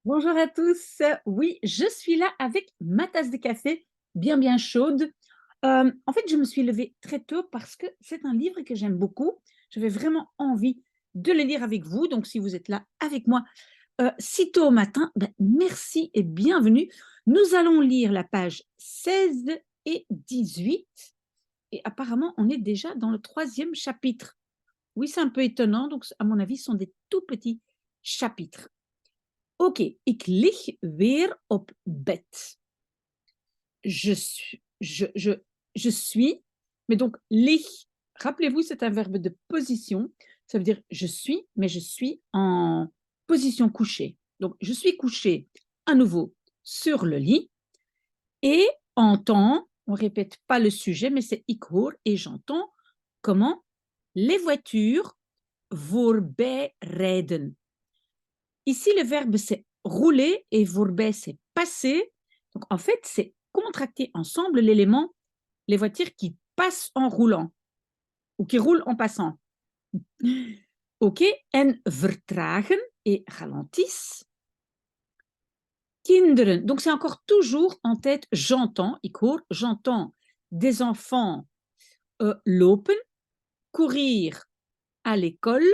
Bonjour à tous. Oui, je suis là avec ma tasse de café bien chaude. En fait, je me suis levée très tôt parce que c'est un livre que j'aime beaucoup. J'avais vraiment envie de le lire avec vous. Donc, si vous êtes là avec moi si tôt au matin, ben, merci et bienvenue. Nous allons lire la page 16 et 18. Et apparemment, on est déjà dans le troisième chapitre. Oui, c'est un peu étonnant. Donc, à mon avis, ce sont des tout petits chapitres. Oké, ik lig weer op bed. Je suis, mais donc lig, rappelez-vous, c'est un verbe de position. Ça veut dire je suis, mais je suis en position couchée. Donc, je suis couchée à nouveau sur le lit et entends, on répète pas le sujet, mais c'est ik hoor et j'entends comment les voitures voorbij rijden. Ici, le verbe, c'est rouler et voorbij, c'est passer. Donc, en fait, c'est contracter ensemble l'élément les voitures qui passent en roulant ou qui roulent en passant. OK, en vertragen et ralentissent. Kinderen, donc c'est encore toujours en tête, j'entends, ik hoor, j'entends des enfants lopen, courir à l'école.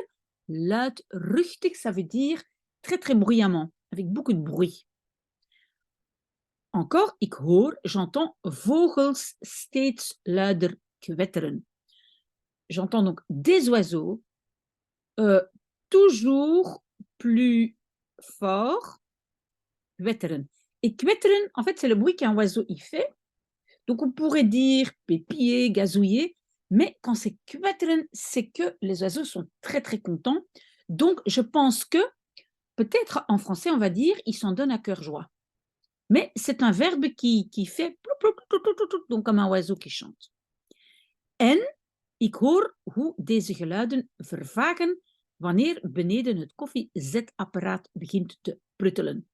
Luidruchtig, ça veut dire très bruyamment, avec beaucoup de bruit. Encore, ik hoor, j'entends vogels steeds luider kwetteren. J'entends donc des oiseaux toujours plus fort kwetteren. Et kwetteren, en fait, c'est le bruit qu'un oiseau y fait. Donc, on pourrait dire pépiller, gazouiller, mais quand c'est kwetteren, c'est que les oiseaux sont très contents. Donc, je pense que, peut-être en français, on va dire, ils s'en donnent à cœur joie. Mais c'est un verbe qui fait donc comme un oiseau qui chante. En ik hoor hoe deze geluiden vervagen wanneer beneden het koffiezetapparaat begint te pruttelen.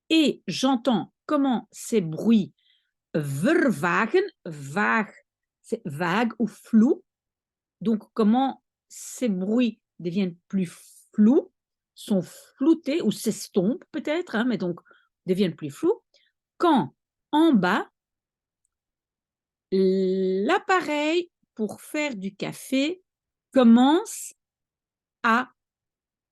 Et j'entends comment ces bruits vervagen, vague, c'est vague ou flou, donc comment ces bruits deviennent plus flous, sont floutés ou s'estompent peut-être, hein, mais donc deviennent plus flous, quand en bas, l'appareil pour faire du café commence à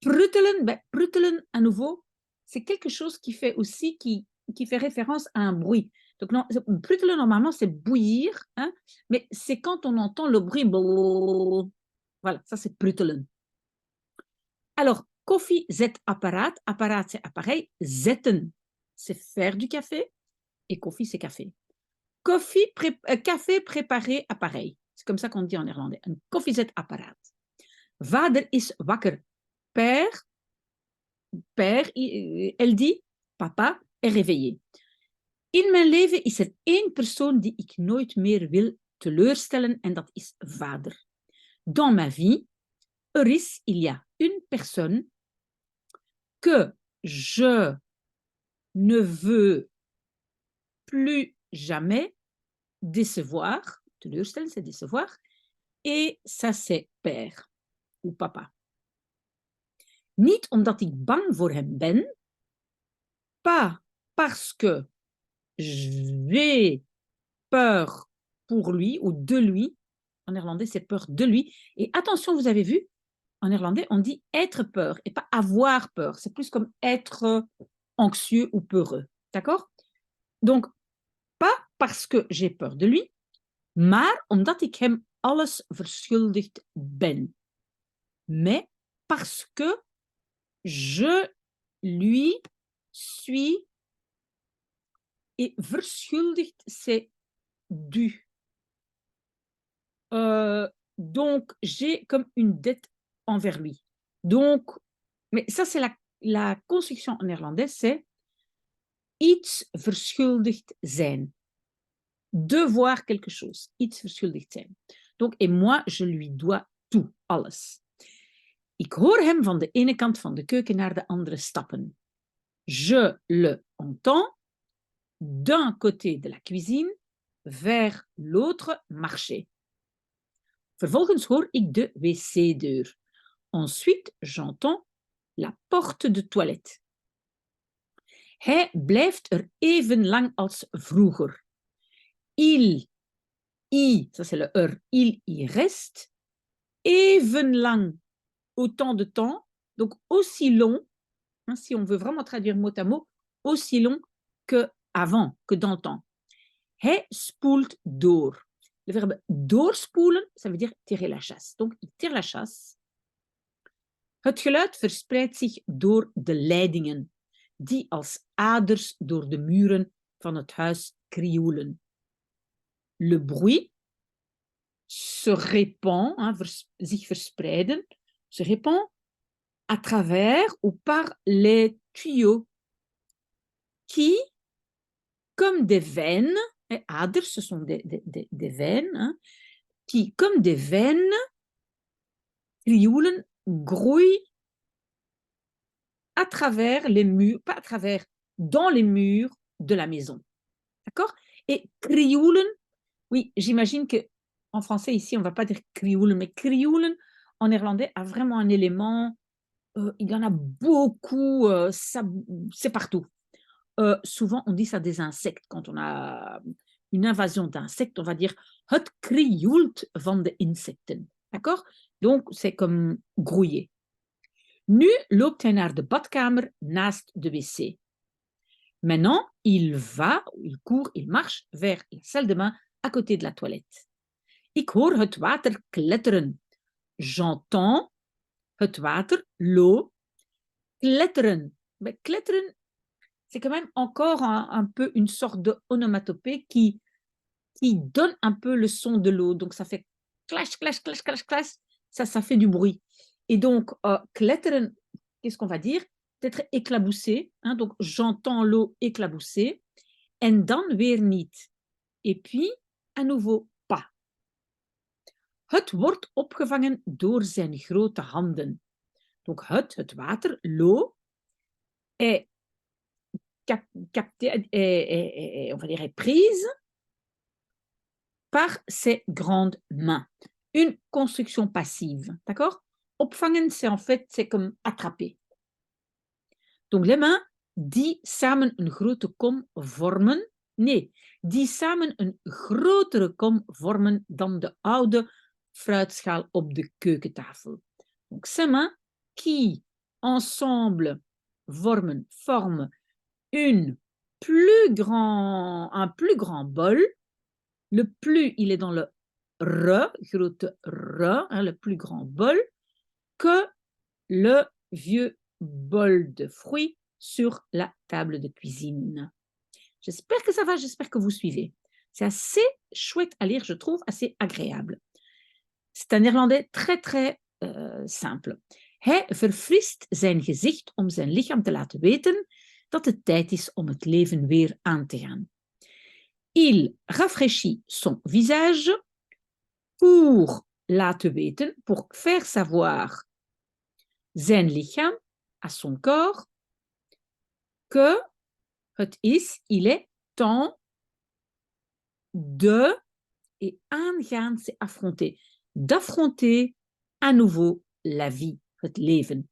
pruttelen. Ben, pruttelen, à nouveau, c'est quelque chose qui fait aussi, qui fait référence à un bruit. Donc, non, pruttelen, normalement, c'est bouillir, hein, mais c'est quand on entend le bruit. Voilà, ça c'est pruttelen. Alors, koffiezetapparaat, apparaat c'est appareil, zetten c'est faire du café, et koffie c'est café. Café préparé appareil. C'est comme ça qu'on dit en néerlandais. Een koffiezetapparaat. Vader is wakker. Père, elle dit, papa est réveillé. In mijn leven is er één persoon die ik nooit meer wil teleurstellen en dat is vader. Dans ma vie, il y a une personne que je ne veux plus jamais décevoir. Teleurstellen, c'est décevoir. Et ça, c'est père ou papa. Niet omdat ik bang voor hem ben, pas parce que j'ai peur pour lui ou de lui. En néerlandais, c'est peur de lui. Et attention, vous avez vu, en néerlandais, on dit être peur et pas avoir peur. C'est plus comme être anxieux ou peureux. D'accord? Donc, pas parce que j'ai peur de lui, maar omdat ik hem alles verschuldigd ben. Mais parce que je lui suis, et verschuldigd, c'est dû. Donc, j'ai comme une dette envers lui. Donc, mais ça, c'est la construction en néerlandais, c'est iets verschuldigd zijn. Devoir quelque chose, iets verschuldigd zijn. Donc, et moi, je lui dois tout, alles. Ik hoor hem van de ene kant van de keuken naar de andere stappen. Je le entends d'un côté de la cuisine vers l'autre marcher. Vervolgens hoor ik de wc-deur. Ensuite, j'entends la porte de toilette. Hij blijft er even lang als vroeger. Il ça c'est le il y reste, even lang, autant de temps, donc aussi long, hein, si on veut vraiment traduire mot à mot, aussi long que avant, que dans le temps. Hij spoelt door. Le verbe doorspoelen, ça veut dire tirer la chasse. Donc, il tire la chasse. Het geluid verspreidt zich door de leidingen, die als aders door de muren van het huis krioelen. Le bruit se répand, hein, zich verspreiden, se répand à travers ou par les tuyaux qui, comme des veines, aders, ce sont des veines, hein, qui, comme des veines, krioelen, grouillent à travers les murs, pas à travers, dans les murs de la maison. D'accord? Et krioelen, oui, j'imagine que en français, ici, on ne va pas dire krioelen, mais krioelen, en néerlandais, a vraiment un élément, il y en a beaucoup, ça, c'est partout. Souvent, on dit ça des insectes. Quand on a une invasion d'insectes, on va dire het krioelt van de insecten. D'accord? Donc, c'est comme grouiller. Nu loopt hij naar de badkamer naast de wc. Maintenant, il va, il court, il marche vers la salle de bain à côté de la toilette. Ik hoor het water kletteren. J'entends het water, l'eau, kletteren. Mais kletteren, c'est quand même encore un peu une sorte de onomatopée qui donne un peu le son de l'eau. Donc, ça fait clash, clash, clash, clash, clash. Ça fait du bruit. Et donc, kletteren, qu'est-ce qu'on va dire? Peut-être éclabousser. Hein, donc, j'entends l'eau éclabousser. En dan weer niet. Et puis, à nouveau, pas. Het wordt opgevangen door zijn grote handen. Donc, het water, l'eau, est captée, on va dire, est prise par ses grandes mains. Une construction passive, d'accord? Opvangen, c'est en fait, c'est comme attraper. Donc, les mains die samen een grote kom vormen. Nee, die samen een grotere kom vormen dan de oude fruitschaal op de keukentafel. Donc, ces mains qui, ensemble, forment un plus grand bol. Le plus, il est dans le grote R, hein, le plus grand bol, que le vieux bol de fruits sur la table de cuisine. J'espère que ça va, j'espère que vous suivez. C'est assez chouette à lire, je trouve, assez agréable. C'est un néerlandais très, très simple. Hij verfrist zijn gezicht om zijn lichaam te laten weten dat het tijd is om het leven weer aan te gaan. Il rafraîchit son visage pour laten weten, pour faire savoir zijn lichaam, à son corps, que het is, il est temps de, et aangaan, c'est affronter, d'affronter à nouveau la vie, het leven.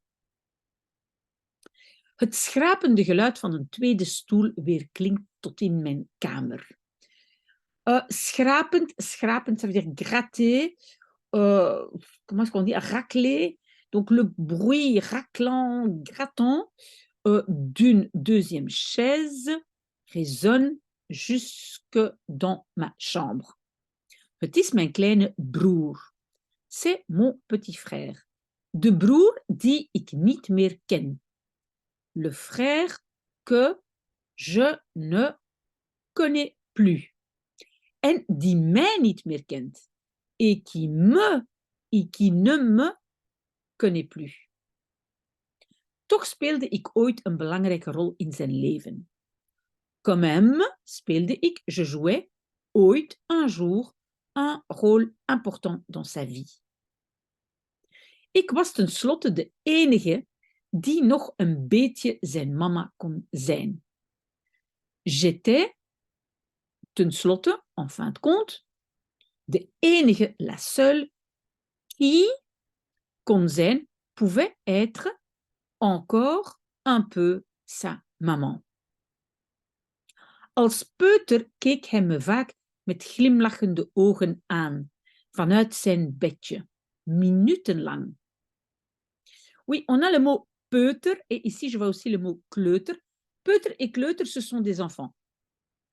Het schrapende geluid van een tweede stoel weerklinkt tot in mijn kamer. Schrapend, ça veut dire gratter, comment est-ce qu'on dit, racler, donc le bruit raclant, grattant d'une deuxième chaise résonne jusque dans ma chambre. Het is mijn kleine broer. C'est mon petit frère. De broer die ik niet meer ken. Le frère que je ne connais plus. En die mij niet meer kent. Et qui ne me connaît plus. Toch speelde ik ooit een belangrijke rol in zijn leven. Quand même speelde ik, je jouais, ooit, un jour, un rôle important dans sa vie. Ik was tenslotte de enige die nog een beetje zijn mama kon zijn. J'étais, tenslotte, en fin de compte, de enige, la seule, qui kon zijn, pouvait être encore un peu sa maman. Als peuter keek hij me vaak met glimlachende ogen aan, vanuit zijn bedje, minutenlang. Oui, on a le mot peuter, et ici je vois aussi le mot kleuter. Peuter et kleuter, ce sont des enfants.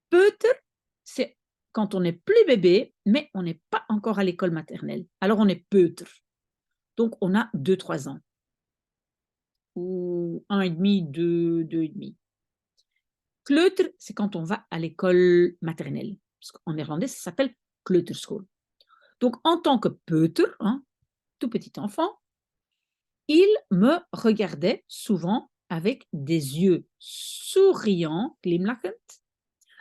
Peuter, c'est quand on n'est plus bébé, mais on n'est pas encore à l'école maternelle. Alors on est peuter. Donc on a 2-3 ans. Ou 1,5, 2, 2,5. Kleuter, c'est quand on va à l'école maternelle. Parce qu'en néerlandais, ça s'appelle kleuterschool. Donc en tant que peuter, tout petit enfant, il me regardait souvent avec des yeux souriants, glimlachend.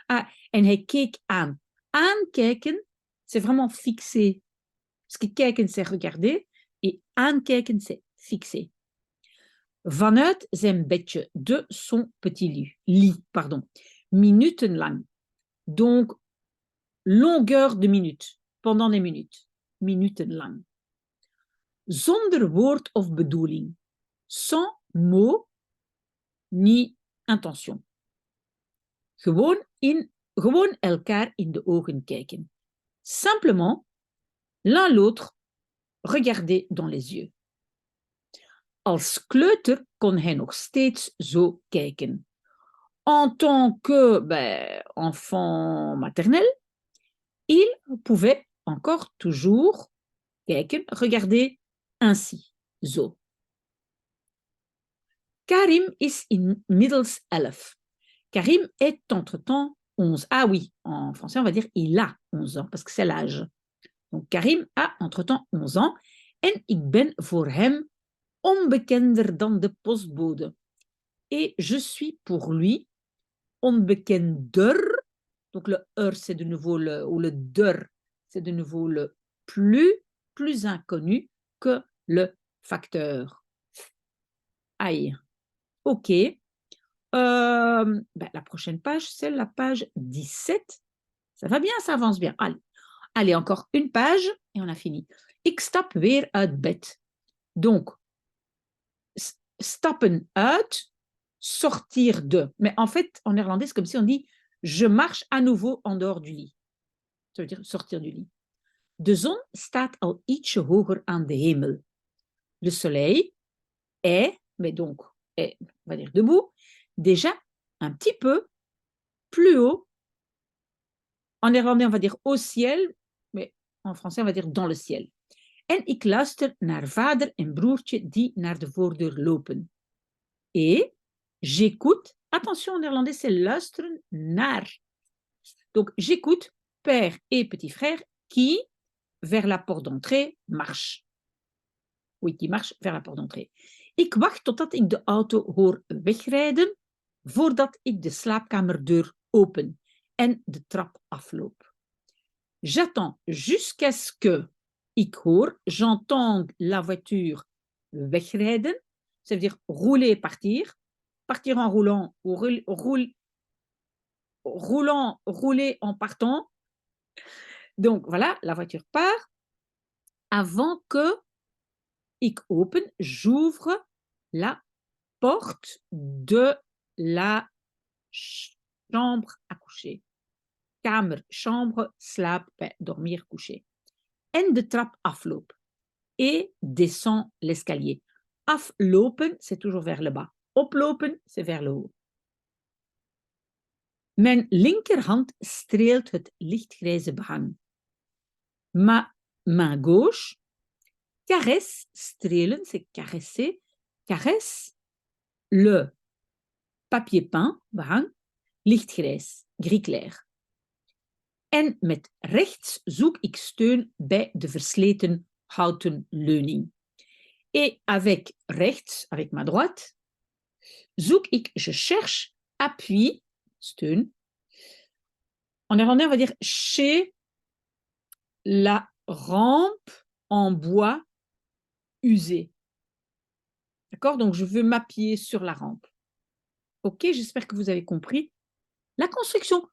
Ah, en hij keek aan. Aankijken, c'est vraiment fixer. Parce que kijken, c'est regarder. Et aankijken, c'est fixer. Vanuit zijn bedje, de son petit lit, minutenlang. Donc, longueur de minute, pendant des minutes, minutenlang. Zonder woord of bedoeling, sans mot ni intention. Gewoon elkaar in de ogen kijken. Simplement, l'un l'autre, regarder dans les yeux. Als kleuter kon hij nog steeds zo kijken. En tant que enfant maternel, il pouvait encore toujours kijken, regarder ainsi, zo. Karim is inmiddels 11. Karim est entre-temps 11. Ah oui, en français, on va dire il a 11 ans, parce que c'est l'âge. Donc Karim a entre-temps 11 ans en ik ben voor hem onbekender dan de postbode. Et je suis pour lui onbekender. Donc le c'est de nouveau ou le der, c'est de nouveau le plus inconnu que le facteur. Aïe. OK. La prochaine page, c'est la page 17. Ça va bien, ça avance bien. Allez, encore une page et on a fini. Ik stap weer uit bed. Donc, stappen uit, sortir de. Mais en fait, en néerlandais, c'est comme si on dit je marche à nouveau en dehors du lit. Ça veut dire sortir du lit. De zon staat al ietsje hoger aan de hemel. Le soleil est, mais donc, est, on va dire debout, déjà un petit peu plus haut. En néerlandais, on va dire au ciel, mais en français, on va dire dans le ciel. En ik luister naar vader en broertje die naar de voordeur lopen. Et j'écoute, attention en néerlandais, c'est luisteren naar. Donc, j'écoute père et petit frère qui, vers la porte d'entrée, marchent. Oui, qui marchent vers la porte d'entrée. Ik wacht totdat ik de auto hoor wegrijden, voordat ik de slaapkamerdeur open en de trap afloop. J'attends jusqu'à ce que ik hoor, j'entends la voiture wegrijden, ça veut dire rouler, partir en roulant ou rouler en partant. Donc voilà, la voiture part avant que ik open, j'ouvre la porte de la chambre à coucher. Kamer, chambre, slaap, dormir, coucher. En de trap afloop. Et descend l'escalier. Aflopen, c'est toujours vers le bas. Oplopen, c'est vers le haut. Mijn linkerhand streelt het lichtgrijze behang. Ma main gauche caresse, strelen, c'est caresser, caresse le papier peint, behang, lichtgrijs, gris clair. En met rechts zoek ik steun bij de versleten houten leuning. Et avec rechts, avec ma droite, zoek ik, je cherche, appui, steun. En néerlandais, on va dire chez la rampe en bois usée. D'accord? Donc, je veux m'appuyer sur la rampe. OK, j'espère que vous avez compris la construction.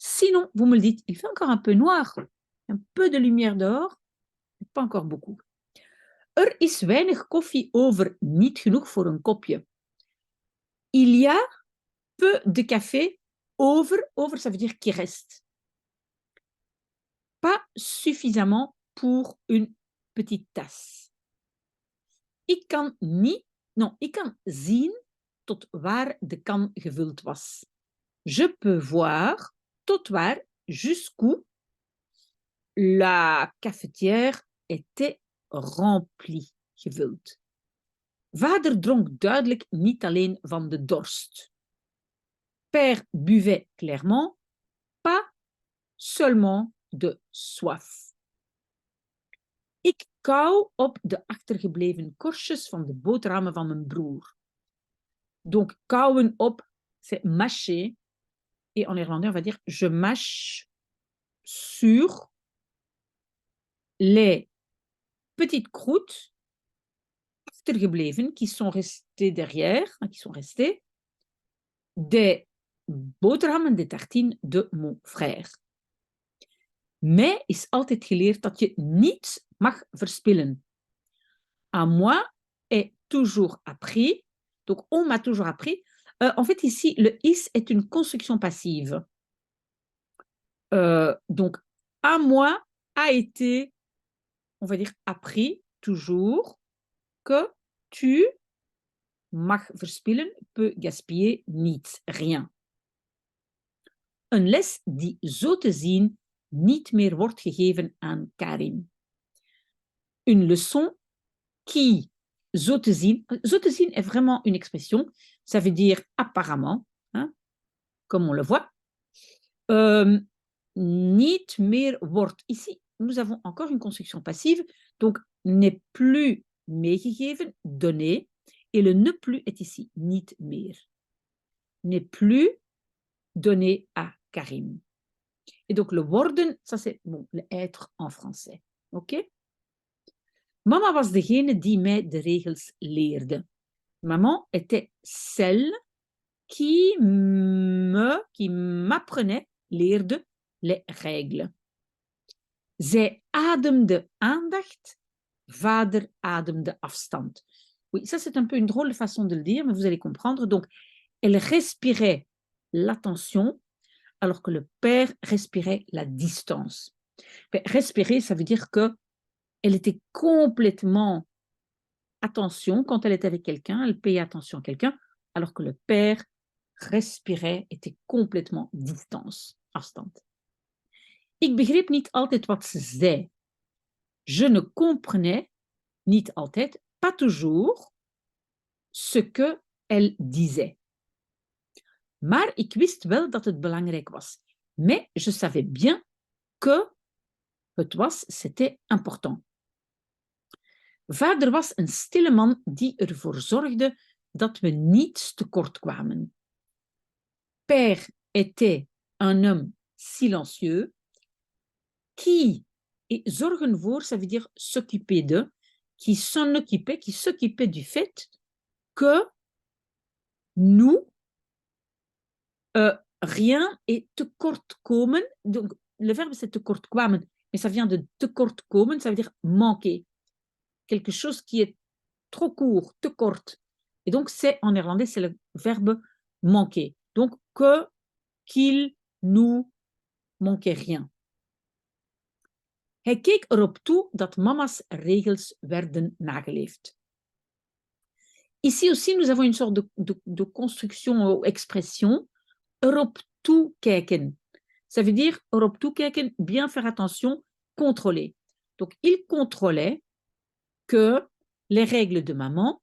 Sinon, vous me le dites, il fait encore un peu noir. Un peu de lumière dehors, pas encore beaucoup. Is weinig koffie over, niet genoeg voor een kopje. Il y a peu de café over, ça veut dire qui reste. Pas suffisamment pour une petite tasse. Ik kan zien tot waar de kan gevuld was. Je peux voir tot waar, jusqu'où la cafetière était remplie, gevuld. Vader dronk duidelijk niet alleen van de dorst. Père buvait clairement, pas seulement de soif. Ik kauw op de achtergebleven korstjes van de boterhammen van mijn broer. Donc, kauwen op, c'est mâcher. Et en néerlandais, on va dire je mâche sur les petites croûtes achtergebleven qui sont restées derrière, qui sont restées, des boterhammen, des tartines de mon frère. Mij is altijd geleerd dat je niets mag verspillen. À moi est toujours appris. Donc, on m'a toujours appris. En fait, ici, le is est une construction passive. Donc, à moi a été, on va dire, appris toujours que tu mag verspillen, peut gaspiller, niets, rien. Een les die zo te zien niet meer wordt gegeven aan Karim. Une leçon qui, zo te zien est vraiment une expression, ça veut dire apparemment, hein, comme on le voit. Niet meer wordt. Ici, nous avons encore une construction passive, donc n'est plus meegegeven, donné, et le ne plus est ici, niet meer. N'est plus donné à Karim. Et donc le worden, ça c'est bon, le être en français. Ok? Mama was degene die mij de regels leerde. Maman était celle qui m'apprenait, leerde les règles. Zij ademde aandacht, vader ademde afstand. Oui, ça c'est un peu une drôle de façon de le dire, mais vous allez comprendre. Donc, elle respirait l'attention, alors que le père respirait la distance. Mais respirer, ça veut dire que elle était complètement attention. Quand elle était avec quelqu'un, elle payait attention à quelqu'un, alors que le père respirait, était complètement distance, afstand. Ik begreep niet altijd wat ze zei. Je ne comprenais niet altijd, pas toujours, ce que elle disait. Maar ik wist wel dat het belangrijk was. Mais je savais bien que c'était important. Vader was een stille man die ervoor zorgde dat we niets tekort kwamen. Père était un homme silencieux qui, et zorgen voor, ça veut dire s'occuper de, qui s'occupait du fait que nous, rien est tekort komen. Donc, le verbe c'est tekort kwamen, mais ça vient de tekort komen, ça veut dire manquer. Quelque chose qui est trop court, tekort. Et donc, c'est en néerlandais, c'est le verbe manquer. Donc, qu'il nous manquait rien. Hij keek erop toe dat mama's regels werden nageleefd. Ici aussi, nous avons une sorte de construction ou expression. Erop toe kijken. Ça veut dire erop toe kijken, bien faire attention, contrôler. Donc, il contrôlait que les règles de maman,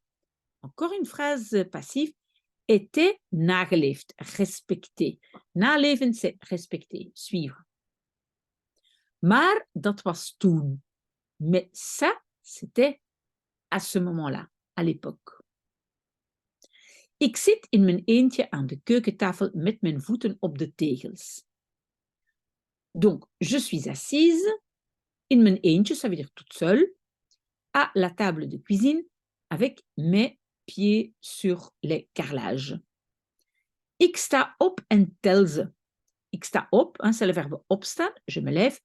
encore une phrase passive, étaient nageleefd, respectées. Naleven, c'est respecter, suivre. Maar dat was toen. Mais ça, c'était à ce moment-là, à l'époque. Ik zit in mijn eentje aan de keukentafel met mijn voeten op de tegels. Donc, je suis assise in mijn eentje, ça veut dire toute seule, à la table de cuisine avec mes pieds sur les carrelages. Ik sta op en tel ze. Ik sta op, hein, c'est le verbe opstaan, je me lève,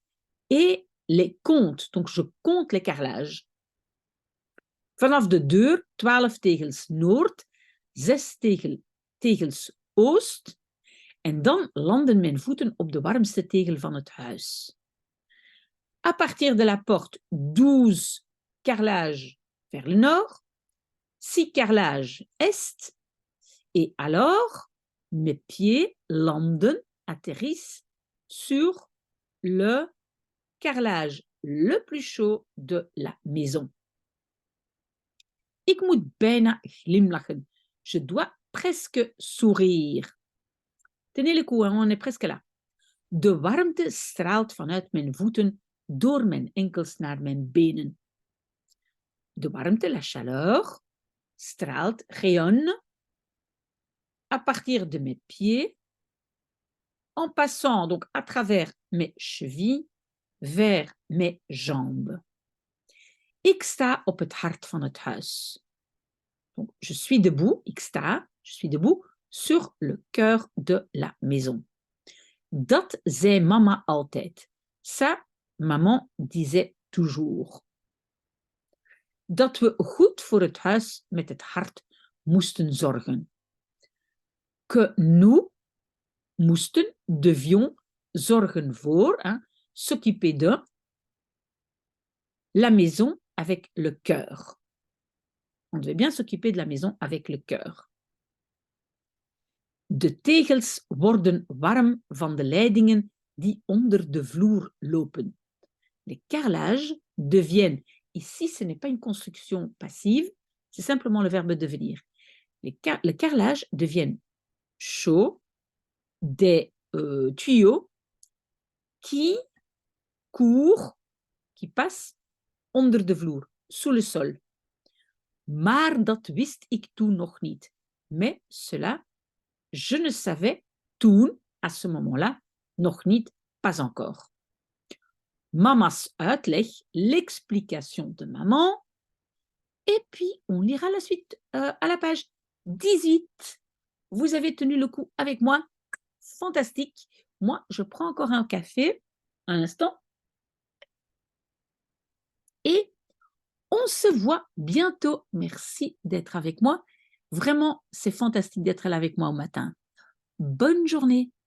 et les compte. Donc, je compte les carrelages. Vanaf de deur, 12 tegels noord, 6 tegels oost En dan landen mijn voeten op de warmste tegel van het huis. À partir de la porte 12 carrelages vers le nord, 6 carrelages est, et alors mes pieds landen, atterrissent sur le carrelage le plus chaud de la maison. Ik moet bijna glimlachen. Je dois presque sourire. Tenez le coup, on est presque là. De warmte straalt vanuit mijn voeten door mijn enkels naar mijn benen. De warmte, la chaleur, straalt, rayonne à partir de mes pieds, en passant donc à travers mes chevilles, vers mes jambes. Ik sta op het hart van het huis. Donc, je suis debout, ik sta, je suis debout sur le cœur de la maison. Dat zei mama altijd. Ça, maman disait toujours. Dat we goed voor het huis met het hart moesten zorgen. Que nous moesten, devions, zorgen voor, hein, s'occuper de la maison avec le cœur. On devait bien s'occuper de la maison avec le cœur. De tegels worden warm van de leidingen die onder de vloer lopen. Les carrelages deviennent, ici ce n'est pas une construction passive, c'est simplement le verbe devenir. Le carrelage deviennent chauds des tuyaux qui courent, qui passent onder de vloer, sous le sol. Maar dat wist ik toen nog niet. Mais cela, je ne savais toen, à ce moment-là, nog niet, pas encore. Mama's uitleg, l'explication de maman. Et puis, on lira la suite à la page 18. Vous avez tenu le coup avec moi. Fantastique. Moi, je prends encore un café. Un instant. Et on se voit bientôt. Merci d'être avec moi. Vraiment, c'est fantastique d'être là avec moi au matin. Bonne journée.